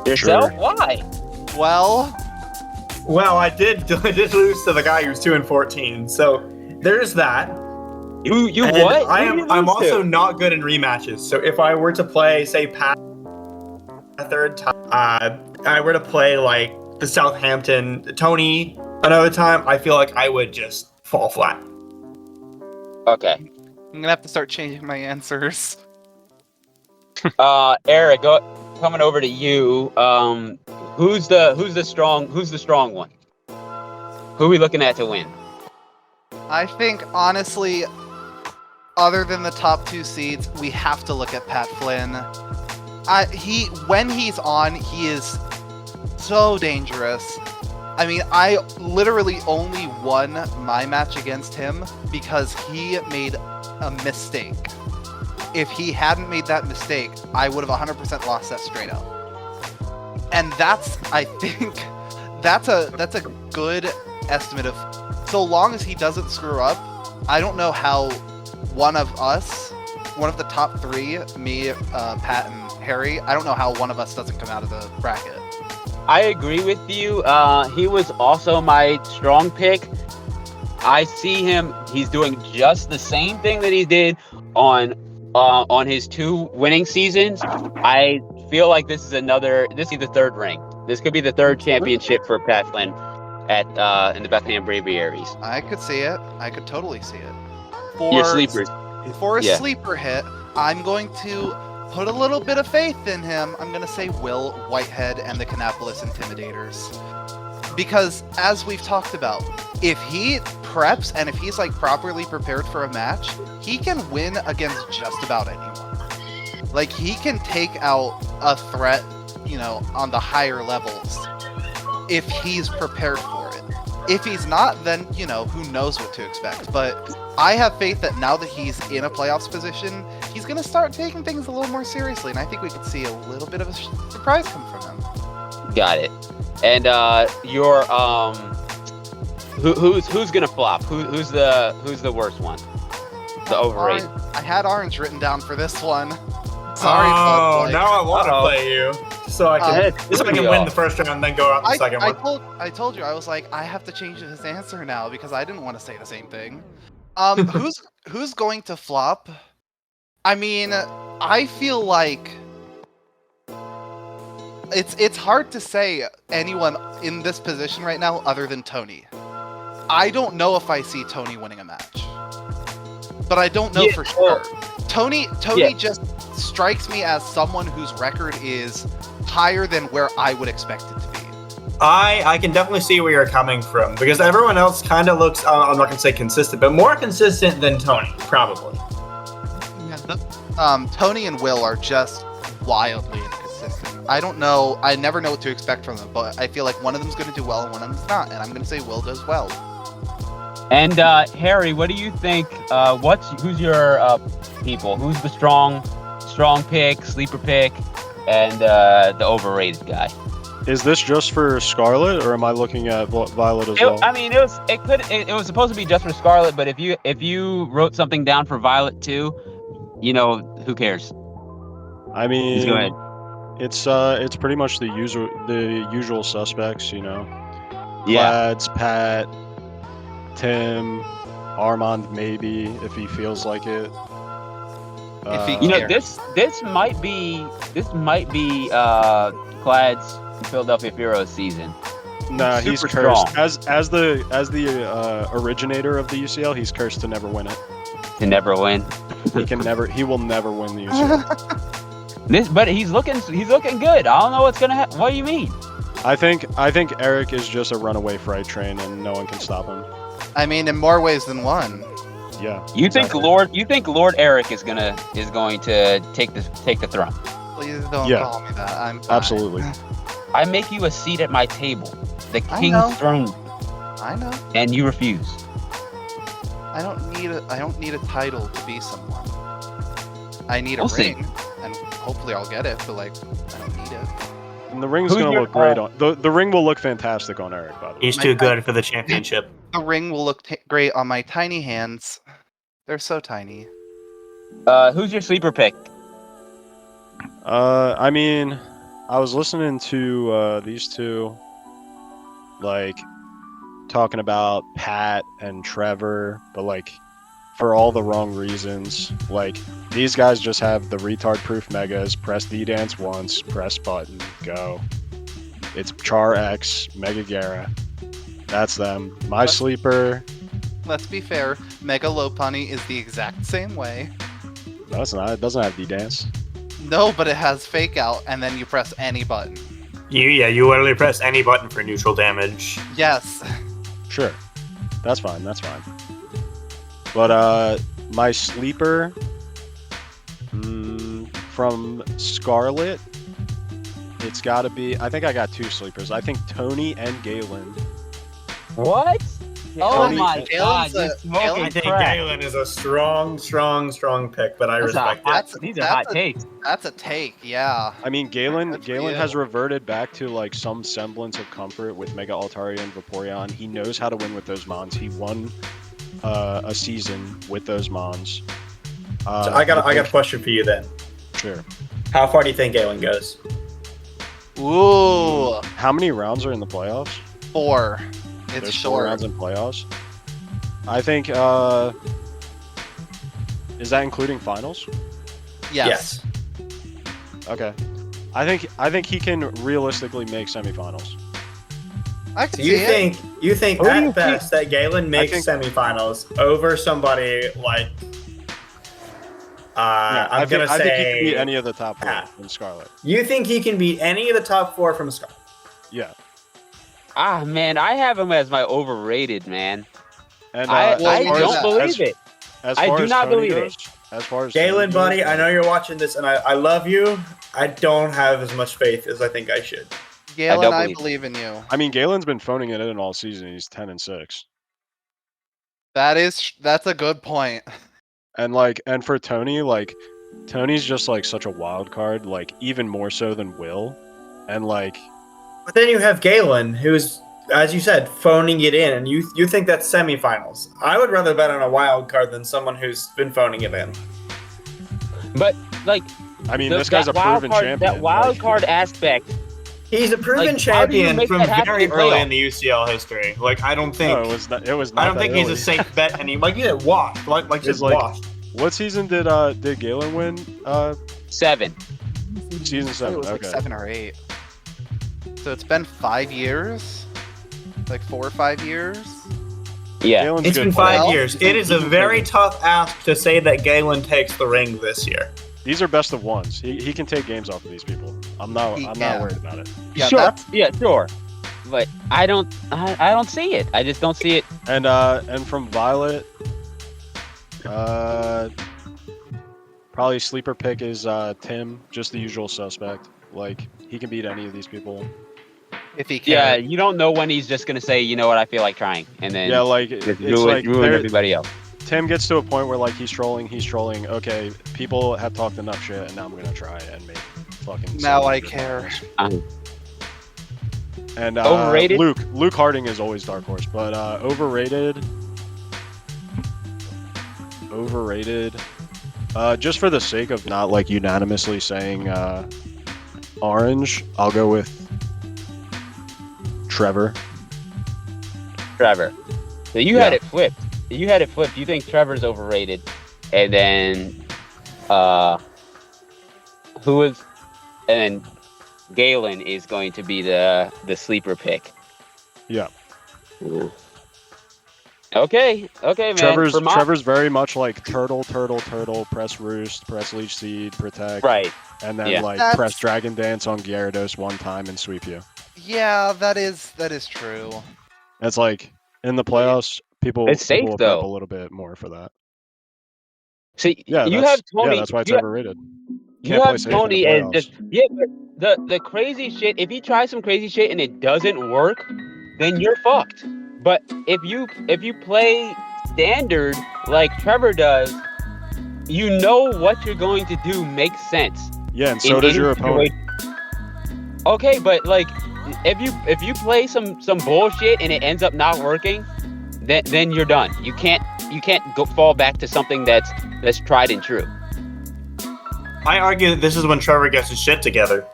Yourself? Sure. Why? Well, I did lose to the guy who's 2-14, so there's that. You And what? I'm also not good in rematches. So if I were to play, say, Pat a third time, I were to play the Southampton Tony another time, I feel like I would just fall flat. Okay. I'm gonna have to start changing my answers. Eric, coming over to you. Who's the strong one? Who are we looking at to win? I think, honestly, other than the top 2 seeds, we have to look at Pat Flynn. When he's on, he is so dangerous. I mean, I literally only won my match against him because he made a mistake. If he hadn't made that mistake, I would have 100% lost that straight up. And I think, that's a good estimate of, so long as he doesn't screw up, I don't know how one of the top 3, me, Pat, and Harry, I don't know how one of us doesn't come out of the bracket. I agree with you. He was also my strong pick. I see him. He's doing just the same thing that he did on his 2 winning seasons. I feel like this is the 3rd ring. This could be the 3rd championship for Pat Flynn in the Bethlehem Braviaries. I could see it. I could totally see it. Your sleepers. For a sleeper hit, I'm going to put a little bit of faith in him. I'm going to say Will Whitehead and the Kannapolis Intimidators. Because, as we've talked about, if he preps and if he's properly prepared for a match, he can win against just about anyone. Like, he can take out a threat, on the higher levels if he's prepared for it. If he's not, then, who knows what to expect. But I have faith that now that he's in a playoffs position, he's going to start taking things a little more seriously, and I think we could see a little bit of a surprise come from him. Got it. And your who's gonna flop? Who's the worst one? The overrated. I had Orange written down for this one. Sorry. Oh, now I want to play you, so I can win the first round and then go out the second one. I told you, I was like, I have to change his answer now because I didn't want to say the same thing. Who's going to flop? I mean, I feel like it's hard to say anyone in this position right now other than Tony. I don't know if I see Tony winning a match, but I don't know for sure. Tony just strikes me as someone whose record is higher than where I would expect it to be. I can definitely see where you're coming from because everyone else kind of looks, I'm not going to say consistent, but more consistent than Tony, probably. Tony and Will are just wildly inconsistent. I don't know. I never know what to expect from them, but I feel like one of them's going to do well and one of them's not, and I'm going to say Will does well. And Harry, what do you think? Who's your people? Who's the strong pick, sleeper pick, and the overrated guy? Is this just for Scarlet, or am I looking at Violet as well? I mean, it was supposed to be just for Scarlet, but if you wrote something down for Violet too, who cares? I mean, just go ahead. It's pretty much the usual suspects, Yeah. Lads, Pat, Tim, Armand, maybe if he feels like it. This might be Clad's Philadelphia Heroes season. Nah, he's Super cursed. strong. As the originator of the UCL, he's cursed to never win it. To never win. He will never win the UCL. But he's looking good. I don't know what's gonna happen. What do you mean? I think Eric is just a runaway freight train, and no one can stop him. I mean, in more ways than one. Yeah. You think Lord Eric is going to take the throne? Please don't call me that. I'm fine. Absolutely. I make you a seat at my table, the king's throne. I know. And you refuse. I don't need a title to be someone. I need a We'll see. ring, and hopefully I'll get it. But I don't need it. And the ring's going to look great on the ring will look fantastic on Eric, by the way. He's too good for the championship. The ring will look great on my tiny hands. They're so tiny. Who's your sleeper pick? I mean, I was listening to these two, talking about Pat and Trevor, but for all the wrong reasons. These guys just have the retard-proof megas. Press D-Dance once, press button, go. It's Char X, Mega Gara. That's them. My sleeper let's be fair. Mega Lopunny is the exact same way. No, it's not. It doesn't have D-Dance. No, but it has Fake Out, and then you press any button. You literally press any button for neutral damage. Yes. Sure. That's fine. That's fine. But my sleeper from Scarlet, it's got to be. I think I got 2 sleepers. I think Tony and Galen. What? Oh Tony- my God! Galen's You're a- smoking I think crack. Galen is a strong pick, but I That's respect a hot- it. These are hot takes. That's a take, yeah. I mean, Galen Good for Galen you. has reverted back to like some semblance of comfort with Mega Altaria and Vaporeon. He knows how to win with those mons. He won a season with those mons. So I got a question for you then. Sure. How far do you think Galen goes? Ooh, How many rounds are in the playoffs? 4. It's There's 4 short. rounds in playoffs. I think. Is that including finals? Yes. Okay. I think he can realistically make semifinals. I can So see it. you think Who do you at best that Galen makes think- semifinals over somebody like I'm gonna I think he say can beat any of the top 4 Ah. in Scarlet. you think he can beat any of the top 4 from Scarlet? Yeah. Ah man, I have him as my overrated man. And I as I far don't as- believe it. As I far do as not Tony believe it. goes, As far as Galen, Tony goes, buddy, I know you're watching this, and I love you. I don't have as much faith as I think I should. Galen, don't I believe believe in you. I mean, Galen's been phoning it in all season. He's 10-6, That's a good point. and for Tony, like, Tony's just like such a wild card, like even more so than Will, and like, But then you have Galen, who's, as you said, phoning it in, and you think that's semifinals. I would rather bet on a wild card than someone who's been phoning it in. But like, I mean, this guy's a that wild proven card, champion. That wild like- card aspect. He's a proven Like, how do you champion make from that happen very in early playoffs? in the UCL history. Like I don't think No, it was not. It was not. I don't that think he's early. a safe bet anymore. Like you said, washed. Like It's just like- washed. What season did Galen win? 7. Season It 7. was like Okay. 7 or 8. So it's been 5 years? Like 4 or 5 years? Yeah. Galen's It's good been player. 5 Well, years. It is a very tough ask to say that Galen takes the ring this year. These are best of ones. He can take games off of these people. I'm not He not can. worried about it. Yeah, sure. that's- Yeah, sure. But I don't see it. I just don't see it. And from Violet, probably sleeper pick is Tim, just the usual suspect. Like he can beat any of these people. If he can. Yeah, you don't know when he's just gonna say, you know what, I feel like trying, and then Yeah, like just it's ruin, like ruin there- everybody else. Tim gets to a point where like he's trolling. Okay, people have talked enough shit, and now I'm gonna try and make fucking. Now I 700 care. finals. And Overrated? Luke Harding is always dark horse, but overrated. Just for the sake of not like unanimously saying orange, I'll go with Trevor. Trevor. So you had it flipped. You think Trevor's overrated, and then and Galen is going to be the sleeper pick. Yeah. Okay, man. Trevor's very much like turtle, press roost, press leech seed, protect, Right. and then Yeah. like That's- press dragon dance on Gyarados one time and sweep you. Yeah, that is true. It's like in the playoffs, people It's safe, people will prep though. a little bit more for that. See, Yeah, you that's- have Tony. Yeah, that's why it's you overrated. You Can't play have safe in the Tony and playoffs. but the crazy shit. If he tries some crazy shit and it doesn't work, then you're fucked. But if you play standard like Trevor does, you know what you're going to do makes sense. Yeah, and so in does any your opponent. situation. Okay, but like if you play some bullshit and it ends up not working, then you're done. You can't go fall back to something that's tried and true. I argue that this is when Trevor gets his shit together.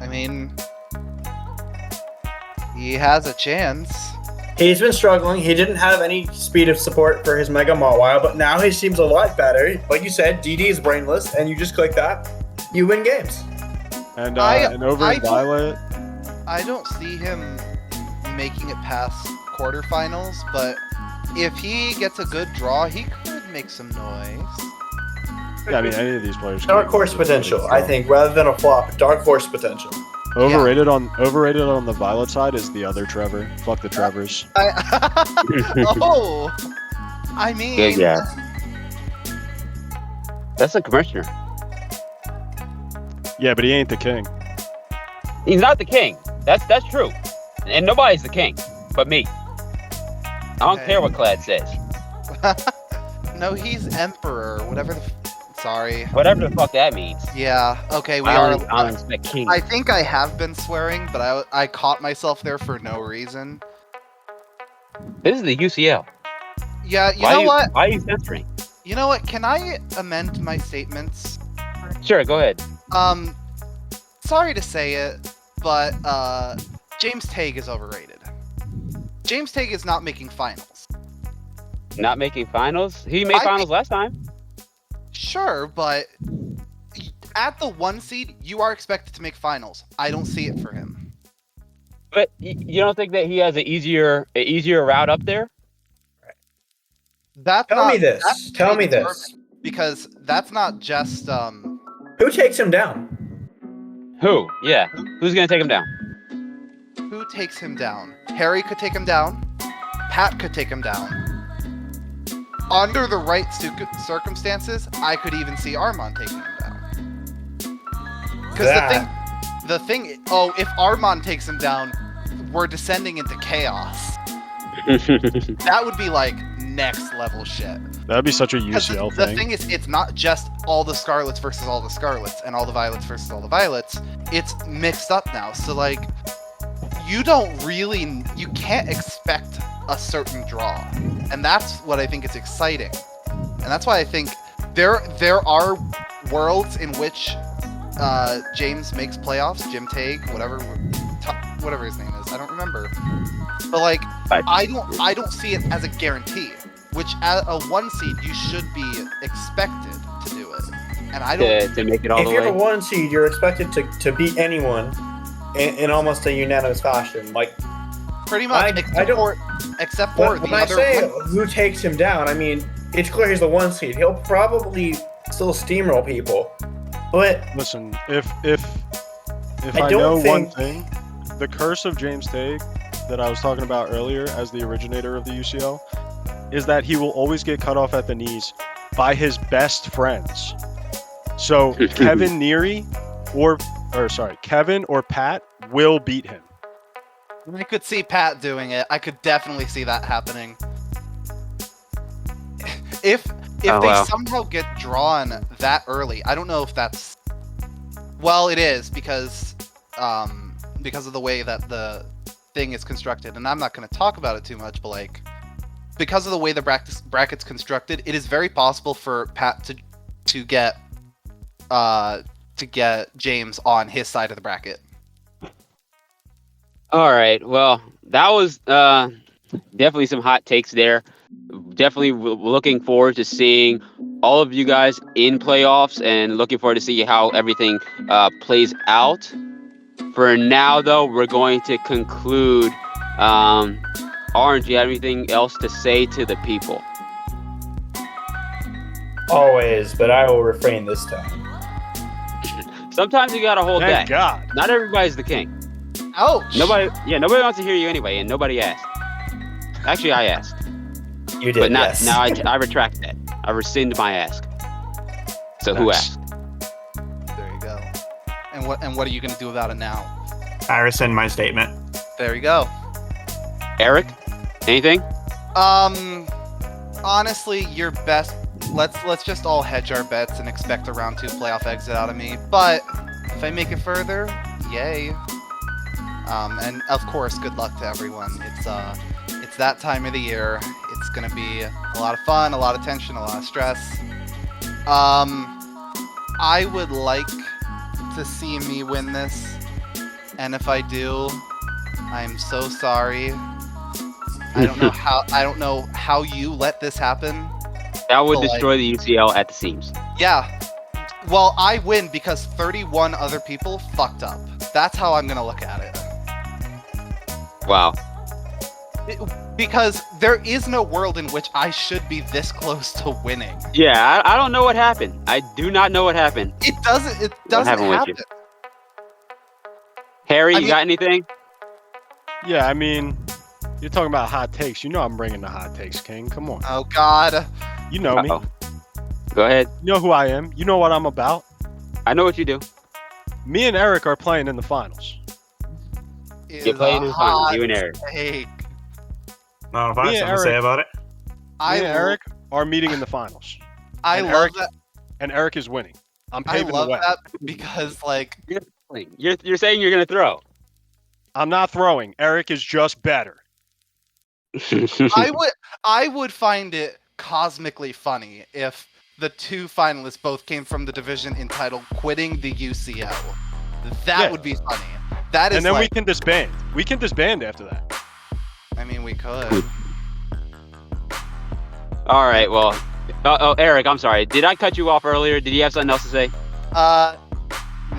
I mean, he has a chance. He's been struggling. He didn't have any speed of support for his Mega Mawile, but now he seems a lot better. Like you said, DD is brainless, and you just click that, you win games. And I over in don't- Violet, I don't see him making it past quarterfinals, but if he gets a good draw, he could make some noise. Yeah, I mean, any of these players. Dark horse potential, I think, rather than a flop. Dark horse potential. Overrated on the Violet side is the other Trevor. Fuck the Trevors. Oh, I mean, Good guess. That's the commissioner. Yeah, but he ain't the king. He's not the king. That's true. And nobody's the king but me. I don't Okay. care what Clad says. no, he's emperor. Whatever the. Sorry. Whatever the fuck that means. Yeah. Okay. We I are. don't expect king. I think I have been swearing, but I caught myself there for no reason. This is the UCL. Yeah. You know what? Why are you censoring? You know what? Can I amend my statements? Sure, go ahead. Sorry to say it, but James Tague is overrated. James Tague is not making finals. Not making finals? He made finals last time. Sure, but at the 1 seed, you are expected to make finals. I don't see it for him. But you don't think that he has an easier route up there? Tell me this. Because that's not just Who takes him down? Who? Yeah. Who's gonna take him down? who takes him down. Harry could take him down. Pat could take him down. Under the right circumstances, I could even see Armand taking him down. Because the thing, if Armand takes him down, we're descending into chaos. That would be like next level shit. That'd be such a 'Cause UCL the thing. thing is, it's not just all the Scarlets versus all the Scarlets and all the Violets versus all the Violets. It's mixed up now. So like, you can't expect a certain draw, and that's what I think is exciting. And that's why I think there are worlds in which James makes playoffs. Jim Tague, whatever his name is, I don't remember. But like, I don't see it as a guarantee. Which at a 1 seed you should be expected to do it, and I don't. To make it all If the you're way. the 1 seed, you're expected to beat anyone in almost a unanimous fashion. Like, Pretty much, except for when the I other say one. who takes him down, I mean, it's clear he's the 1 seed. He'll probably still steamroll people. But Listen, if I I don't know one think- thing, the curse of James Tague that I was talking about earlier as the originator of the UCL is that he will always get cut off at the knees by his best friends. So Kevin or Pat will beat him. I could see Pat doing it. I could definitely see that happening. If they somehow get drawn that early, I don't know if that's. Well, it is because of the way that the thing is constructed, and I'm not going to talk about it too much, but like, because of the way the bracket's constructed, it is very possible for Pat to get James on his side of the bracket. All right. Well, that was definitely some hot takes there. Definitely looking forward to seeing all of you guys in playoffs and looking forward to see how everything plays out. For now, though, we're going to conclude. Orange, do you have anything else to say to the people? always, but I will refrain this time. Sometimes you gotta hold Thank back. God. Not everybody's the king. Ouch! Nobody wants to hear you anyway, and nobody asked. Actually, I asked, You did, but not yes. now. I retract that. I rescind my ask. So who Nice. asked? There you go. And what are you gonna do about it now? I rescind my statement. There you go. Eric? Anything? Honestly, your best. Let's just all hedge our bets and expect a round 2 playoff exit out of me. But if I make it further, yay. And of course, good luck to everyone. It's that time of the year. It's gonna be a lot of fun, a lot of tension, a lot of stress. I would like to see me win this, and if I do, I'm so sorry. I don't know how you let this happen. That would Well, destroy the UCL at the seams. Yeah. Well, I win because 31 other people fucked up. That's how I'm gonna look at it. Wow. because there is no world in which I should be this close to winning. Yeah, I don't know what happened. I do not know what happened. It doesn't happened with happen. you? Harry, I you mean- got anything? Yeah, I mean, you're talking about hot takes. You know I'm bringing the hot takes, King. Come on. Oh God. You know me. Uh-oh. Go ahead. You know who I am. You know what I'm about. I know what you do. Me and Eric are playing in the finals. You're playing in the finals, you and Eric. Take. I don't know if I have Me and something to say Eric- about it. I Me and Eric are meeting in the finals, I and love Eric- that. and Eric is winning. I'm I paving love the way. that because like You're saying you're gonna throw. I'm not throwing. Eric is just better. I would find it cosmically funny if the two finalists both came from the division entitled "Quitting the UCL." That Yeah. would be funny. That is And then we like, can disband. We can disband after that. I mean, we could. All right. Well, Eric, I'm sorry. Did I cut you off earlier? Did you have something else to say?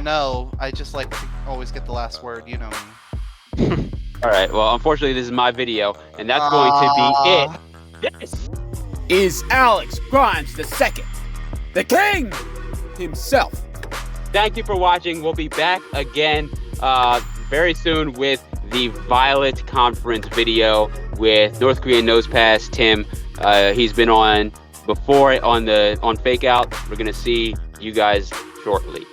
No. I just like to always get the last word. You know me. All right. Well, unfortunately, this is my video, and that's going to be it. This Is Alex Grimes the second, the king himself. Thank you for watching. We'll be back again very soon with the Violet Conference video with North Korean Nose Pass Tim. He's been on before on Fake Out. We're gonna see you guys shortly.